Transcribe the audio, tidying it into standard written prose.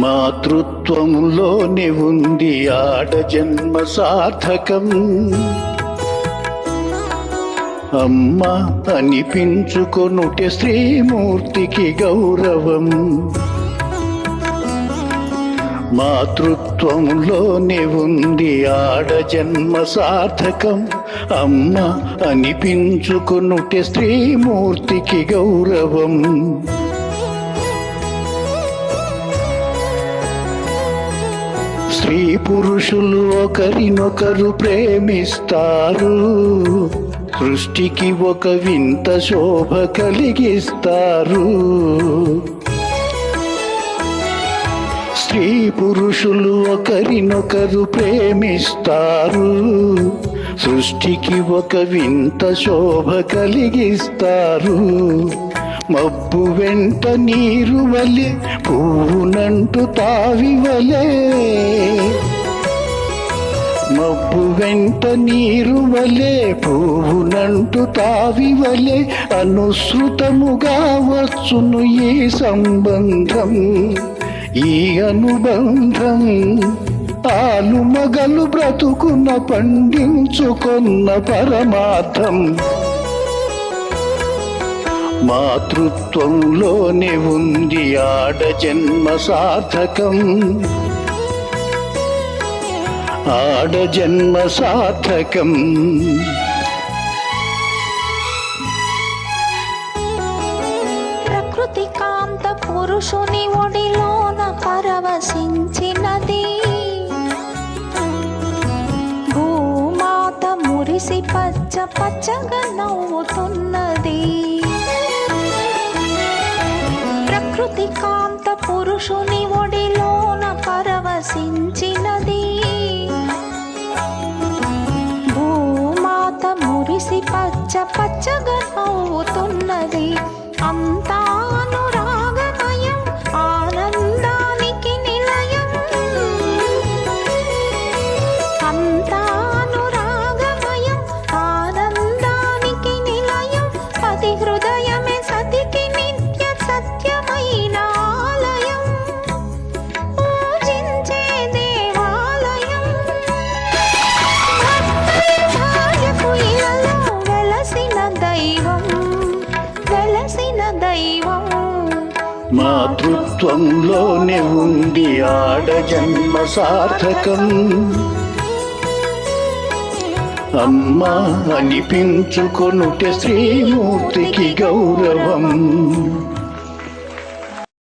మాతృత్వంలోనే ఉంది ఆడ జన్మ సార్థకం. అమ్మ అనిపించుకొనుటే స్త్రీమూర్తికి గౌరవం. మాతృత్వంలోనే ఉంది ఆడ జన్మ సార్థకం. అమ్మ అనిపించుకొనుటే స్త్రీమూర్తికి గౌరవం. స్త్రీ పురుషులు ఒకరినొకరు ప్రేమిస్తారు. సృష్టికి ఒక వింత శోభ కలిగిస్తారు. స్త్రీ పురుషులు ఒకరినొకరు ప్రేమిస్తారు. సృష్టికి ఒక వింత శోభ కలిగిస్తారు. మబ్బు వెంట నీరు వలె పువ్వునంటూ తావివలే. మబ్బు వెంట నీరు వలె పువ్వునంటూ తావివలే. అనుసృతముగా వచ్చును ఈ సంబంధం, ఈ అనుబంధం. ఆలు మగలు బ్రతుకున్న పండించుకొన్న పరమార్థం. మాతృత్వంలోనే ఉంది ఆడ జన్మ సార్థకం. ఆడ జన్మ సార్థకం. ప్రకృతి కాంత పురుషుని ఒడిలోన పరవశించినది. భూమాత మురిసి పచ్చ పచ్చగా నవ్వుతున్నది. ప్రకృతి కాంత పురుషుని ఒడిలోన పరవశించినది. భూమాత మురిసి పచ్చ పచ్చగా నవ్వుతున్నది. అంతా అనురాగమయం, ఆనందానికి నిలయం. అంతా అనురాగమయం, ఆనందానికి నిలయం. పతి హృదయమే సతికి నిత్య సత్యమైన ఆలయం, పూజించే దేవాలయం. భార్యకు ఇలలో వెలసిన దైవం, వెలసిన దైవం. మాతృత్వంలోనే ఉంది ఆడ జన్మ సార్థకం. అమ్మ అనిపించుకొనుటే స్త్రీమూర్తికి గౌరవం.